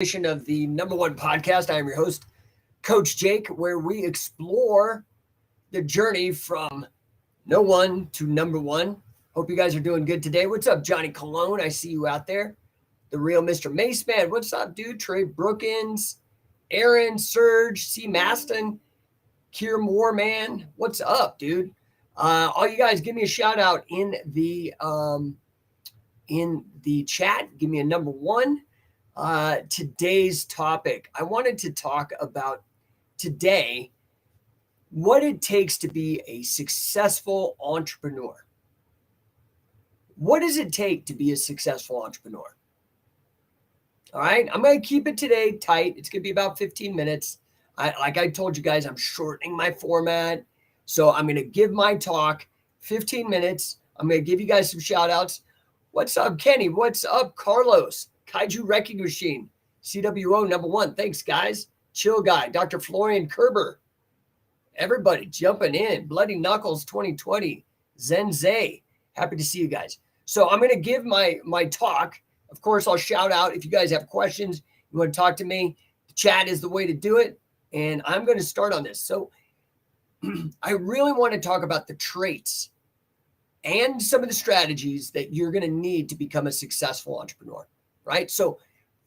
Edition of the No1 Podcast. I am your host, Coach Jake, where we explore the journey from no one to number one. Hope you guys are doing good today. What's up, Johnny Cologne? I see you out there. The real Mr. Mace Man. What's up, dude? Trey Brookins, Aaron, Serge, C. Maston, Kier Moore, man. What's up, dude? All you guys, give me a shout out in the chat. Give me a number one. Today's topic. I wanted to talk about today what it takes to be a successful entrepreneur. What does it take to be a successful entrepreneur? All right, I'm going to keep it today tight. It's going to be about 15 minutes. Like I told you guys, I'm shortening my format. So I'm going to give my talk 15 minutes. I'm going to give you guys some shout outs. What's up, Kenny? What's up, Carlos? Kaiju Wrecking Machine, CWO number one. Thanks, guys. Chill Guy, Dr. Florian Kerber. Everybody jumping in. Bloody Knuckles 2020. Zay. Happy to see you guys. So I'm going to give my talk. Of course, I'll shout out if you guys have questions. You want to talk to me. The chat is the way to do it. And I'm going to start on this. So I really want to talk about the traits and some of the strategies that you're going to need to become a successful entrepreneur. Right? So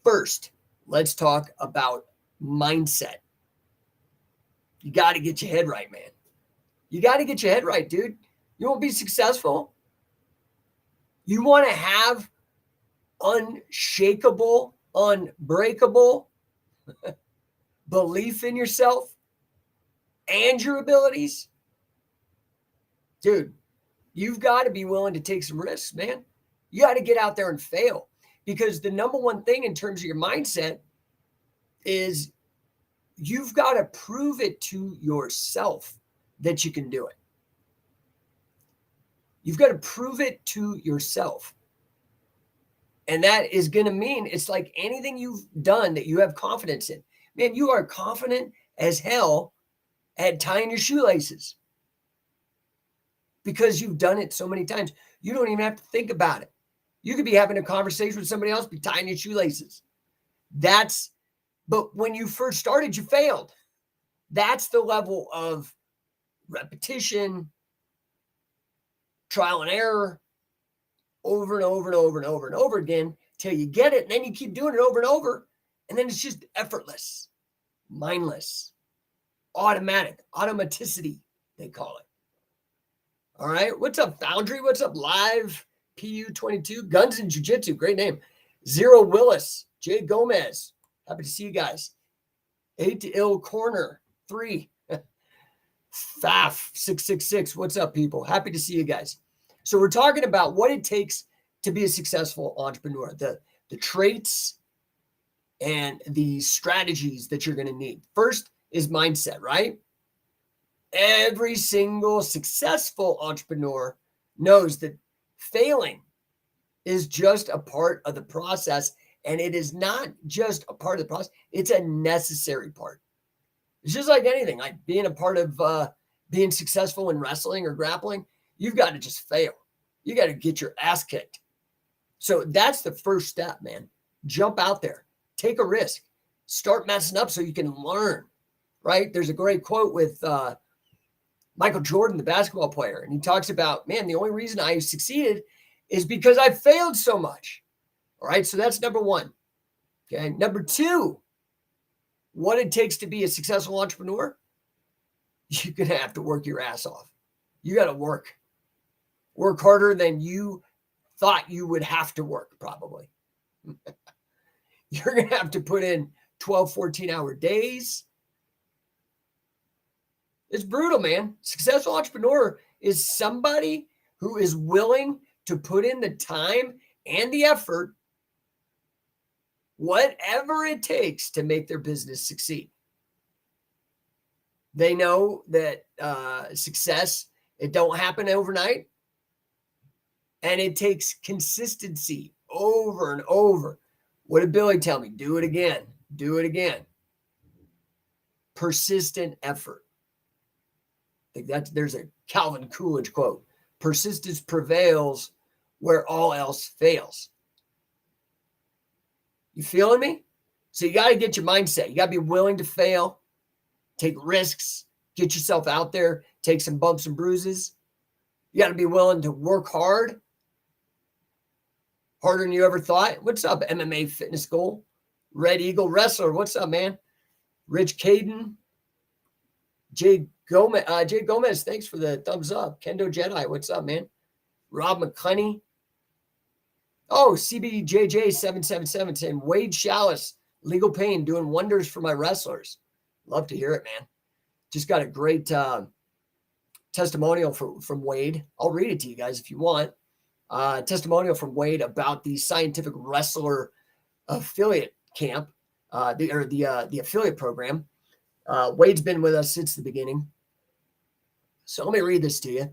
first, let's talk about mindset. You got to get your head right, man. You got to get your head right, dude. You want to be successful? You want to have unshakable, unbreakable belief in yourself and your abilities? Dude, you've got to be willing to take some risks, man. You got to get out there and fail. Because the number one thing in terms of your mindset is you've got to prove it to yourself that you can do it. You've got to prove it to yourself. And that is going to mean it's like anything you've done that you have confidence in. Man, you are confident as hell at tying your shoelaces because you've done it so many times. You don't even have to think about it. You could be having a conversation with somebody else, be tying your shoelaces. But when you first started, you failed. That's the level of repetition, trial and error, over and over and over and over and over again till you get it. And then you keep doing it over and over. And then it's just effortless, mindless, automatic, automaticity, they call it. All right. What's up, Foundry? What's up, Live? PU22, Guns and Jiu-Jitsu, great name. Zero Willis, Jay Gomez, happy to see you guys. 8 to Ill Corner, 3. Faf 666, what's up, people? Happy to see you guys. So we're talking about what it takes to be a successful entrepreneur, the traits and the strategies that you're going to need. First is mindset, right? Every single successful entrepreneur knows that failing is just a part of the process, and it is not just a part of the process. It's a necessary part. It's just like anything, like being a part of being successful in wrestling or grappling. You've got to just fail. You got to get your ass kicked. So that's the first step, man. Jump out there. Take a risk. Start messing up so you can learn, right? There's a great quote with Michael Jordan, the basketball player. And he talks about, man, the only reason I succeeded is because I failed so much. All right. So that's number one. Okay. Number two, what it takes to be a successful entrepreneur. You're going to have to work your ass off. You got to work harder than you thought you would have to work, probably. You're going to have to put in 12, 14-hour days. It's brutal, man. Successful entrepreneur is somebody who is willing to put in the time and the effort, whatever it takes to make their business succeed. They know that success, it don't happen overnight. And it takes consistency over and over. What did Billy tell me? Do it again. Do it again. Persistent effort. I think there's a Calvin Coolidge quote. Persistence prevails where all else fails. You feeling me? So you got to get your mindset. You got to be willing to fail, take risks, get yourself out there, take some bumps and bruises. You got to be willing to work hard, harder than you ever thought. What's up, MMA Fitness Goal? Red Eagle Wrestler, what's up, man? Rich Caden, Jay Gomez, thanks for the thumbs up. Kendo Jedi, what's up, man? Rob McClenney. Oh, CBJJ777 saying Wade Chalice, legal pain, doing wonders for my wrestlers. Love to hear it, man. Just got a great testimonial from Wade. I'll read it to you guys if you want. Testimonial from Wade about the Scientific Wrestler affiliate camp, the affiliate program. Wade's been with us since the beginning. So let me read this to you.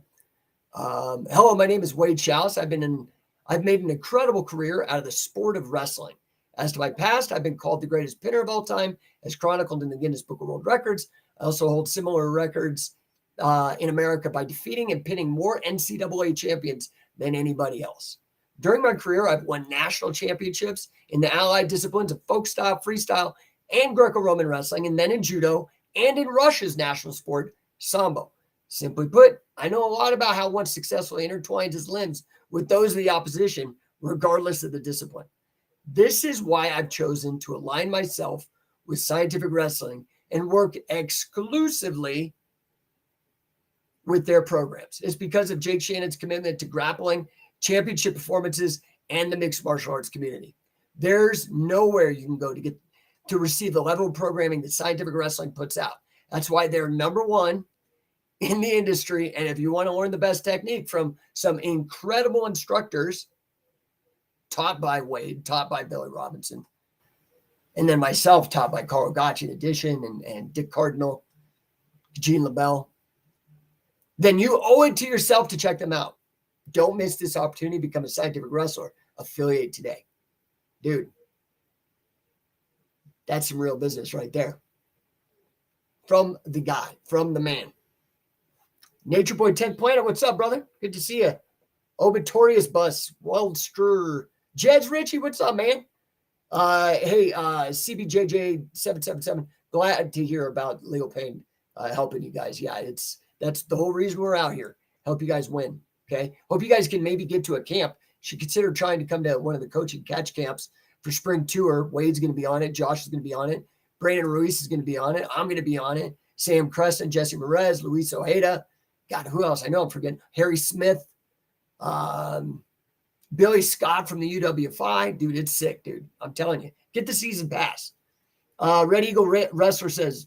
Hello, my name is Wade Chalice. I've made an incredible career out of the sport of wrestling. As to my past, I've been called the greatest pinner of all time, as chronicled in the Guinness Book of World Records. I also hold similar records in America by defeating and pinning more NCAA champions than anybody else. During my career, I've won national championships in the allied disciplines of folk style, freestyle, and Greco-Roman wrestling, and then in judo and in Russia's national sport, sambo. Simply put, I know a lot about how one successfully intertwines his limbs with those of the opposition, regardless of the discipline. This is why I've chosen to align myself with scientific wrestling and work exclusively with their programs. It's because of Jake Shannon's commitment to grappling, championship performances, and the mixed martial arts community. There's nowhere you can go to receive the level of programming that scientific wrestling puts out. That's why they're number one in the industry. And if you want to learn the best technique from some incredible instructors, taught by Wade, taught by Billy Robinson, and then myself, taught by Carl Gotch in addition, and Dick Cardinal, Gene LaBelle, then you owe it to yourself to check them out. Don't miss this opportunity to become a scientific wrestler. Affiliate today. Dude, that's some real business right there. From the guy, from the man. Nature Boy 10th Planet, what's up, brother? Good to see you. Obitorius Bus, Wild Screw. Jeds Ritchie, what's up, man? Hey, CBJJ777, glad to hear about legal pain helping you guys. Yeah, that's the whole reason we're out here. Help you guys win, okay? Hope you guys can maybe get to a camp. Should consider trying to come to one of the coaching catch camps for spring tour. Wade's going to be on it. Josh is going to be on it. Brandon Ruiz is going to be on it. I'm going to be on it. Sam Crescent, Jesse Perez, Luis Ojeda. God, who else? I know I'm forgetting. Harry Smith. Billy Scott from the UWFI. Dude, it's sick, dude. I'm telling you. Get the season pass. Red Eagle Wrestler says,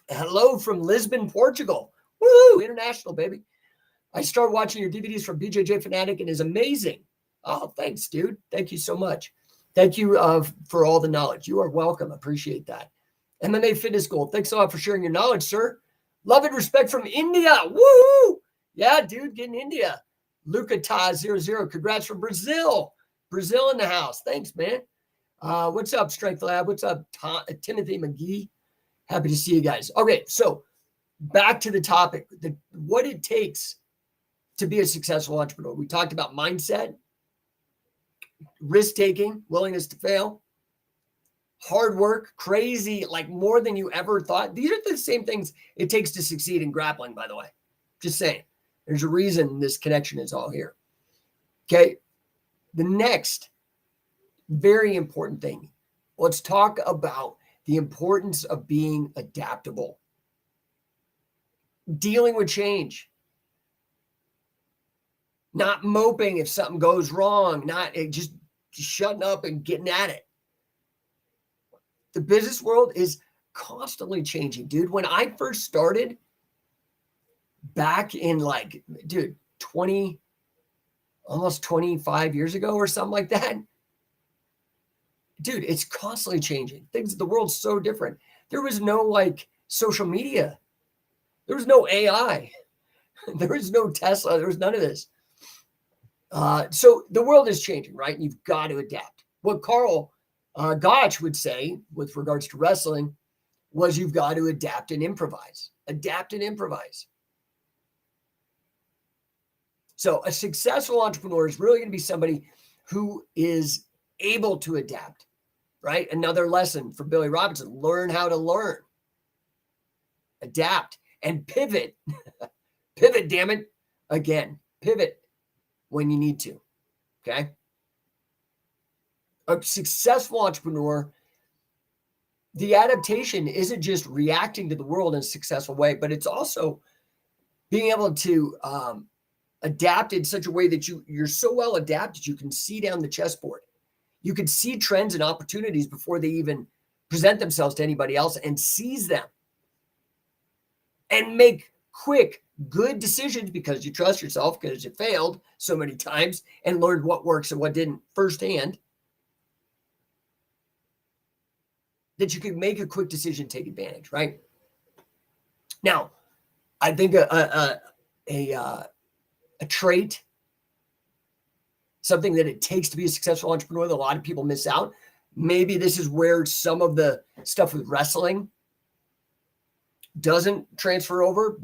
hello from Lisbon, Portugal. Woo! International, baby. I started watching your DVDs from BJJ Fanatic and is amazing. Oh, thanks, dude. Thank you so much. Thank you for all the knowledge. You are welcome. Appreciate that. MMA Fitness Goal. Thanks a lot for sharing your knowledge, sir. Love and respect from India. Woo! Yeah, dude, get in India. Luca Ta 00. Congrats from Brazil. Brazil in the house. Thanks, man. What's up, Strength Lab? What's up, Timothy McGee? Happy to see you guys. Okay, so back to the topic, what it takes to be a successful entrepreneur. We talked about mindset, risk-taking, willingness to fail, hard work, crazy, like more than you ever thought. These are the same things it takes to succeed in grappling, by the way. Just saying. There's a reason this connection is all here. Okay. The next very important thing, let's talk about the importance of being adaptable, dealing with change, not moping if something goes wrong, not just shutting up and getting at it. The business world is constantly changing, dude. When I first started back in almost 25 years ago or something like that, dude, it's constantly changing. The world's so different. There was no social media. There was no AI. There was no Tesla. There was none of this. So the world is changing, right? And you've got to adapt. What Carl Gotch would say with regards to wrestling was you've got to adapt and improvise. Adapt and improvise. So a successful entrepreneur is really going to be somebody who is able to adapt, right? Another lesson for Billy Robinson: learn how to learn, adapt, and pivot. Pivot, damn it. Again, pivot when you need to. Okay. A successful entrepreneur, the adaptation isn't just reacting to the world in a successful way, but it's also being able to adapt in such a way that you're so well adapted, you can see down the chessboard. You can see trends and opportunities before they even present themselves to anybody else and seize them and make quick, good decisions because you trust yourself, because you failed so many times and learned what works and what didn't firsthand, that you can make a quick decision, take advantage, right? Now, I think a trait, something that it takes to be a successful entrepreneur that a lot of people miss out. Maybe this is where some of the stuff with wrestling doesn't transfer over,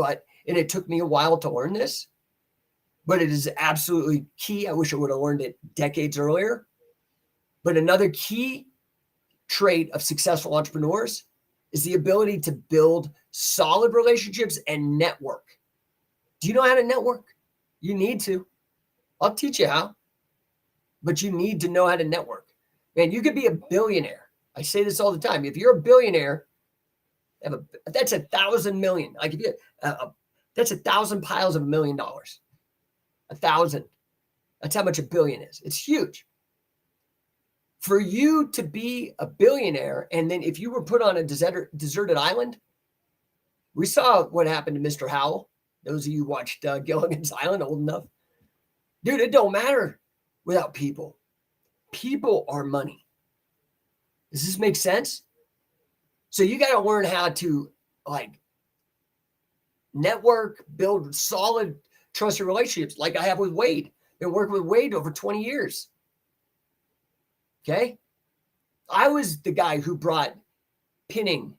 and it took me a while to learn this, but it is absolutely key. I wish I would have learned it decades earlier. But another key trait of successful entrepreneurs is the ability to build solid relationships and network. Do you know how to network? You need to. I'll teach you how, but you need to know how to network. Man, you could be a billionaire. I say this all the time. If you're a billionaire, that's 1,000 million. I give you that's 1,000 piles of $1 million. 1,000. That's how much a billion is. It's huge. For you to be a billionaire, and then if you were put on a deserted island, we saw what happened to Mr. Howell. Those of you who watched Gilligan's Island, old enough. Dude, it don't matter without people. People are money. Does this make sense? So you got to learn how to network, build solid, trusted relationships like I have with Wade. Been working with Wade over 20 years. Okay. I was the guy who brought pinning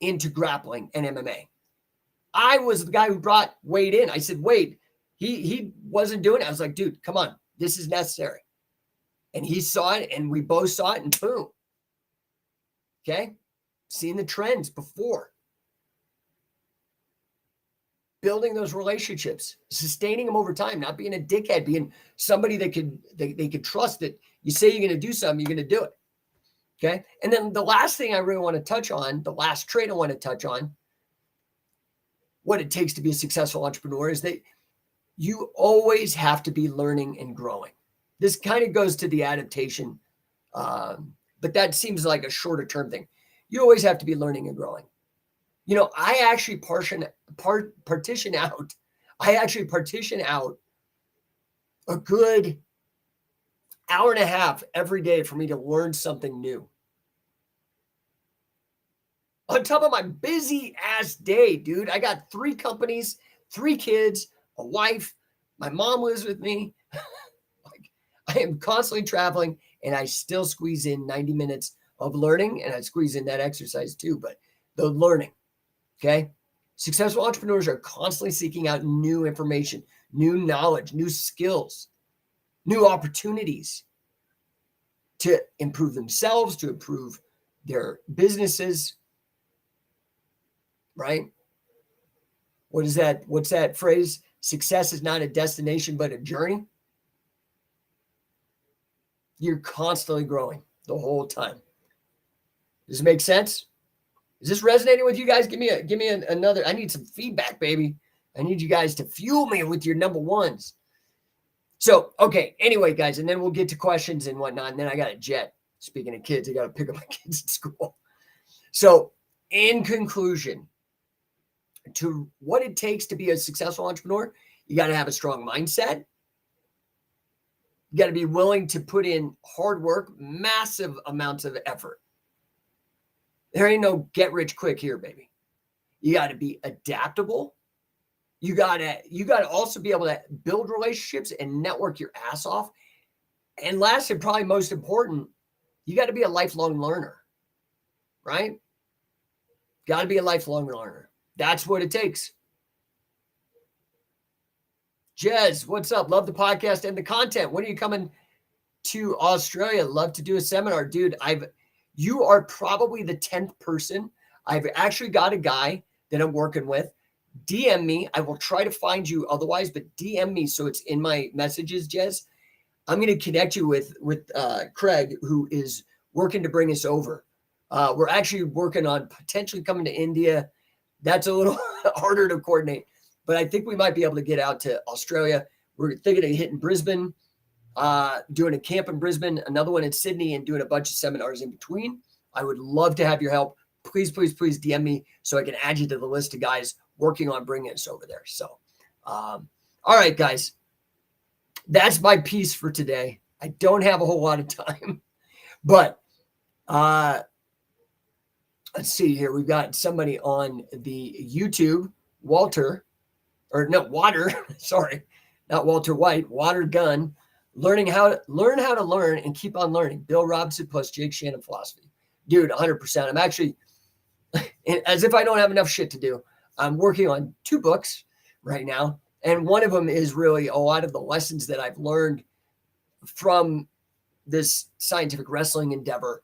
into grappling and MMA. I was the guy who brought Wade in. I said, Wade, he wasn't doing it. I was like, dude, come on. This is necessary. And he saw it and we both saw it and boom. Okay. Seeing the trends before. Building those relationships, sustaining them over time, not being a dickhead, being somebody that they could trust that you say you're going to do something, you're going to do it. Okay. And then the last thing I really want to touch on, the last trait I want to touch on, what it takes to be a successful entrepreneur, is that you always have to be learning and growing. This kind of goes to the adaptation, but that seems like a shorter term thing. You always have to be learning and growing. You know, I actually partition out a good hour and a half every day for me to learn something new. On top of my busy ass day, dude, I got 3 companies, 3 kids, a wife, my mom lives with me. I am constantly traveling and I still squeeze in 90 minutes of learning, and I squeeze in that exercise too, but the learning. Okay. Successful entrepreneurs are constantly seeking out new information, new knowledge, new skills, new opportunities to improve themselves, to improve their businesses. Right? What is that? What's that phrase? Success is not a destination, but a journey. You're constantly growing the whole time. Does it make sense? Is this resonating with you guys? Give me another. I need some feedback, baby. I need you guys to fuel me with your number ones. So, okay. Anyway, guys, and then we'll get to questions and whatnot. And then I got a jet. Speaking of kids, I got to pick up my kids at school. So, in conclusion, to what it takes to be a successful entrepreneur, you got to have a strong mindset. You got to be willing to put in hard work, massive amounts of effort. There ain't no get rich quick here, baby. You got to be adaptable. You got to also be able to build relationships and network your ass off. And last and probably most important, you got to be a lifelong learner, right? Got to be a lifelong learner. That's what it takes. Jez, what's up? Love the podcast and the content. When are you coming to Australia? Love to do a seminar. Dude, You are probably the 10th person. I've actually got a guy that I'm working with. DM me. I will try to find you otherwise, but DM me so it's in my messages, Jez. I'm going to connect you with Craig, who is working to bring us over. We're actually working on potentially coming to India. That's a little harder to coordinate, but I think we might be able to get out to Australia. We're thinking of hitting Brisbane, doing a camp in Brisbane, another one in Sydney, and doing a bunch of seminars in between. I would love to have your help. Please, please, please DM me so I can add you to the list of guys working on bringing us over there. So, all right, guys. That's my piece for today. I don't have a whole lot of time, but let's see here. We've got somebody on the YouTube, Water, sorry, not Walter White, Water Gun, learn how to learn and keep on learning. Bill Robson plus Jake Shannon philosophy. Dude, 100%. I'm actually, as if I don't have enough shit to do, I'm working on 2 books right now. And one of them is really a lot of the lessons that I've learned from this scientific wrestling endeavor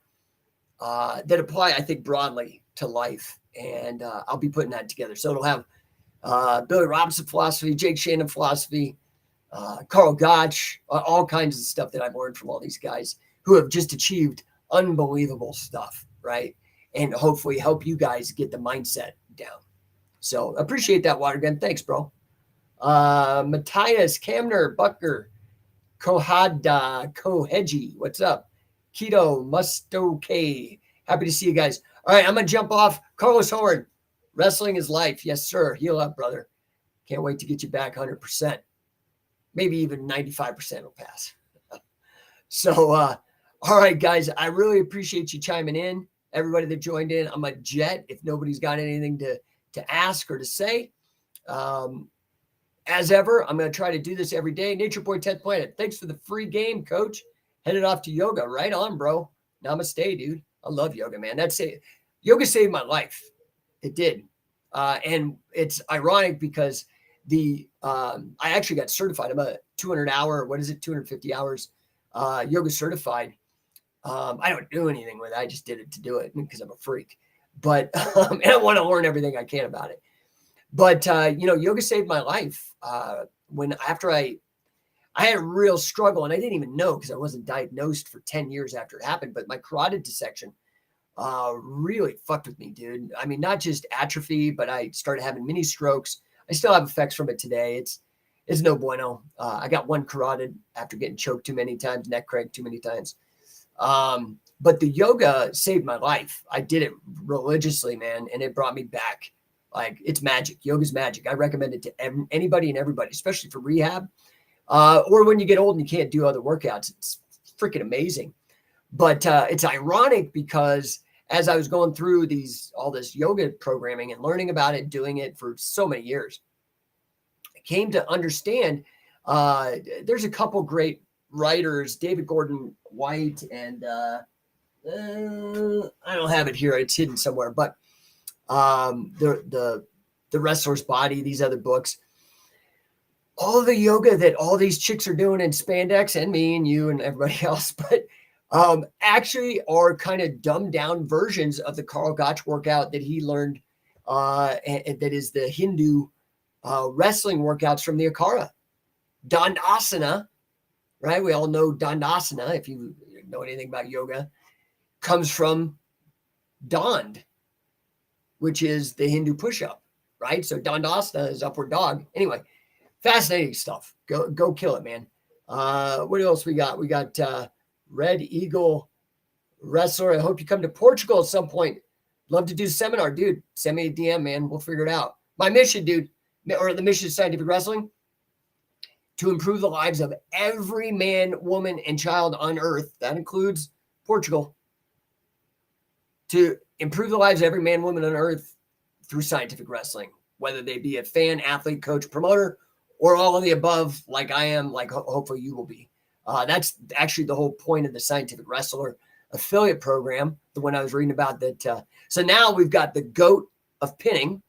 that apply, I think, broadly to life. And I'll be putting that together. So it'll have Billy Robinson philosophy, Jake Shannon philosophy, Carl Gotch, all kinds of stuff that I've learned from all these guys who have just achieved unbelievable stuff, right? And hopefully help you guys get the mindset down. So appreciate that, Water Gun. Thanks, bro. Matthias, Camner, Bucker, Kohada, Koheji, what's up? Keto, Musto happy to see you guys. All right, I'm going to jump off. Carlos Horn, wrestling is life. Yes, sir. Heal up, brother. Can't wait to get you back 100%. Maybe even 95% will pass. So, all right, guys, I really appreciate you chiming in. Everybody that joined in, I'm a jet. If nobody's got anything to ask or to say, as ever, I'm going to try to do this every day. Nature Boy 10th Planet. Thanks for the free game, coach. Headed off to yoga. Right on, bro. Namaste, dude. I love yoga, man. Yoga saved my life. It did. And it's ironic because I actually got certified. I'm a 250 hours yoga certified. I don't do anything with it. I just did it to do it because I'm a freak. But and I want to learn everything I can about it. But, yoga saved my life. After I had a real struggle, and I didn't even know because I wasn't diagnosed for 10 years after it happened, but my carotid dissection really fucked with me, dude. I mean, not just atrophy, but I started having mini strokes. I still have effects from it today. It's no bueno. I got one carotid after getting choked too many times, neck cranked too many times. But the yoga saved my life. I did it religiously, man, and it brought me back. Like, it's magic. Yoga's magic. I recommend it to anybody and everybody, especially for rehab or when you get old and you can't do other workouts. It's freaking amazing. But it's ironic because as I was going through all this yoga programming and learning about it, doing it for so many years, I came to understand there's a couple great writers, David Gordon White, and I don't have it here. It's hidden somewhere, but the Wrestler's Body, these other books, all the yoga that all these chicks are doing in spandex, and me and you and everybody else, but actually are kind of dumbed down versions of the Carl Gotch workout that he learned, and that is the Hindu wrestling workouts from the Akara. Dandasana, right? We all know Dandasana, if you know anything about yoga, comes from Dand, which is the Hindu push-up, right? So Dandasana is upward dog. Anyway, fascinating stuff. Go kill it, man. What else we got? We got Red Eagle Wrestler. I hope you come to Portugal at some point. Love to do a seminar, dude. Send me a DM, man. We'll figure it out. My mission, dude, or the mission of scientific wrestling, to improve the lives of every man, woman, and child on earth. That includes Portugal. To improve the lives of every man, woman on earth through scientific wrestling, whether they be a fan, athlete, coach, promoter, or all of the above, like I am, like hopefully you will be. That's actually the whole point of the Scientific Wrestler affiliate program, the one I was reading about. That. So now we've got the GOAT of pinning.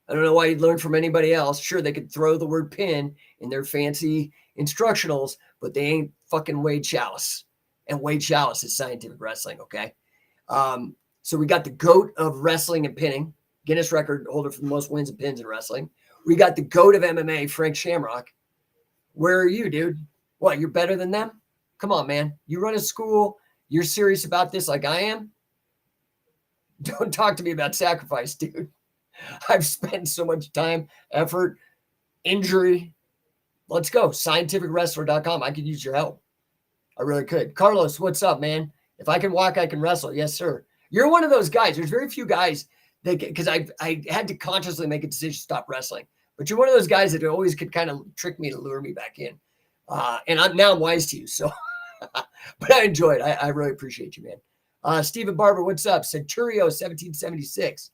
I don't know why you'd learn from anybody else. Sure, they could throw the word pin in their fancy instructionals, but they ain't fucking Wade Chalice. And Wade Chalice is scientific wrestling, okay? So we got the GOAT of wrestling and pinning, Guinness record holder for the most wins and pins in wrestling. We got the GOAT of MMA, Frank Shamrock. Where are you, dude? What, you're better than them? Come on, man. You run a school. You're serious about this like I am? Don't talk to me about sacrifice, dude. I've spent so much time, effort, injury. Let's go. Scientificwrestler.com. I could use your help. I really could. Carlos, what's up, man? If I can walk, I can wrestle. Yes, sir. You're one of those guys. There's very few guys that, because I had to consciously make a decision to stop wrestling. But you're one of those guys that always could kind of trick me to lure me back in. And I'm wise to you. So, but I enjoy it. I really appreciate you, man. Stephen Barber, what's up? Centurio 1776.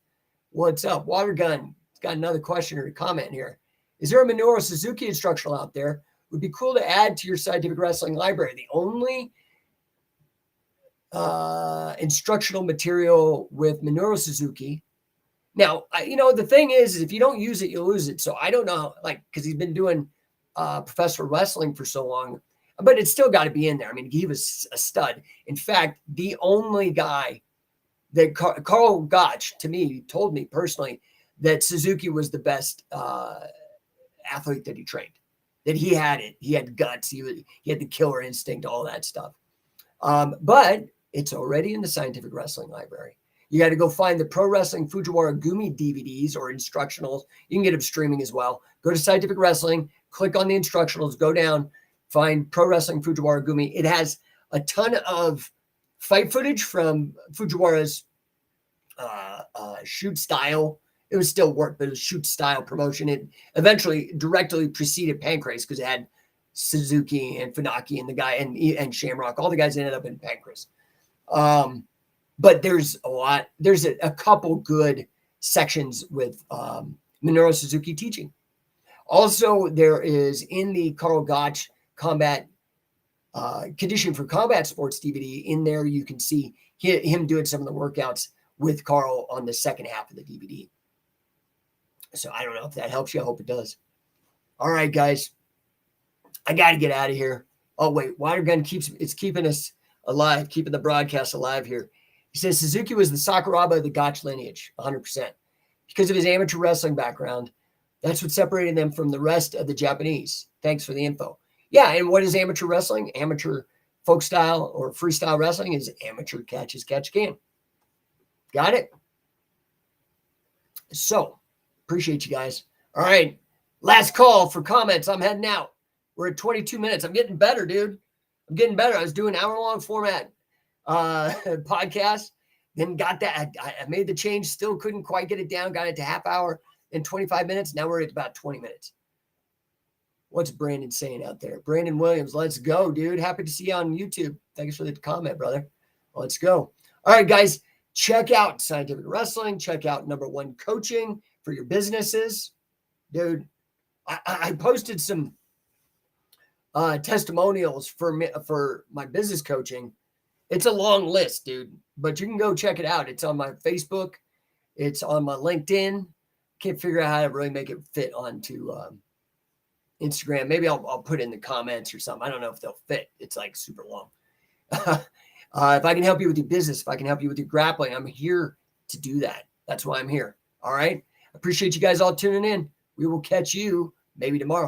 What's up? Water Gun. Got another question or a comment here. Is there a Minoru Suzuki instructional out there? Would be cool to add to your scientific wrestling library. The only instructional material with Minoru Suzuki. Now, the thing is if you don't use it, you'll lose it. So I don't know, because he's been doing professional wrestling for so long, but it's still got to be in there. I mean, he was a stud. In fact, the only guy that Carl Gotch, to me, told me personally that Suzuki was the best athlete that he trained, that he had it. He had guts. He had the killer instinct, all that stuff. But it's already in the Scientific Wrestling Library. You got to go find the Pro Wrestling Fujiwara Gumi DVDs or instructionals. You can get them streaming as well. Go to Scientific Wrestling, click on the instructionals, go down, find Pro Wrestling Fujiwara Gumi. It has a ton of fight footage from Fujiwara's shoot style. It was still work, but it was shoot style promotion. It eventually directly preceded Pancrase because it had Suzuki and Funaki and the guy and Shamrock. All the guys ended up in Pancrase. But there's a couple good sections with Minoru Suzuki teaching. Also, there is in the Carl Gotch Combat Conditioning for Combat Sports DVD. In there, you can see him doing some of the workouts with Carl on the second half of the DVD. So I don't know if that helps you. I hope it does. All right, guys. I got to get out of here. Oh, wait. Water Gun keeping us alive, keeping the broadcast alive here. He says Suzuki was the Sakuraba of the Gotch lineage, 100%. Because of his amateur wrestling background, that's what separated them from the rest of the Japanese. Thanks for the info. Yeah, and what is amateur wrestling? Amateur folk style or freestyle wrestling is amateur catch as catch can. Got it? So, appreciate you guys. All right, last call for comments. I'm heading out. We're at 22 minutes. I'm getting better, dude. I'm getting better. I was doing hour-long format podcast, then got that. I made the change, still couldn't quite get it down, got it to half hour and 25 minutes. Now we're at about 20 minutes. What's Brandon saying out there? Brandon Williams, let's go, dude. Happy to see you on YouTube. Thanks for the comment, brother. Let's go. All right, guys, check out Scientific Wrestling. Check out No1 Coaching for your businesses. Dude, I posted some testimonials for my business coaching. It's a long list, dude, but you can go check it out. It's on my Facebook. It's on my LinkedIn. Can't figure out how to really make it fit onto Instagram. Maybe I'll put it in the comments or something. I don't know if they'll fit. It's like super long. If I can help you with your business, if I can help you with your grappling, I'm here to do that. That's why I'm here. All right. Appreciate you guys all tuning in. We will catch you maybe tomorrow.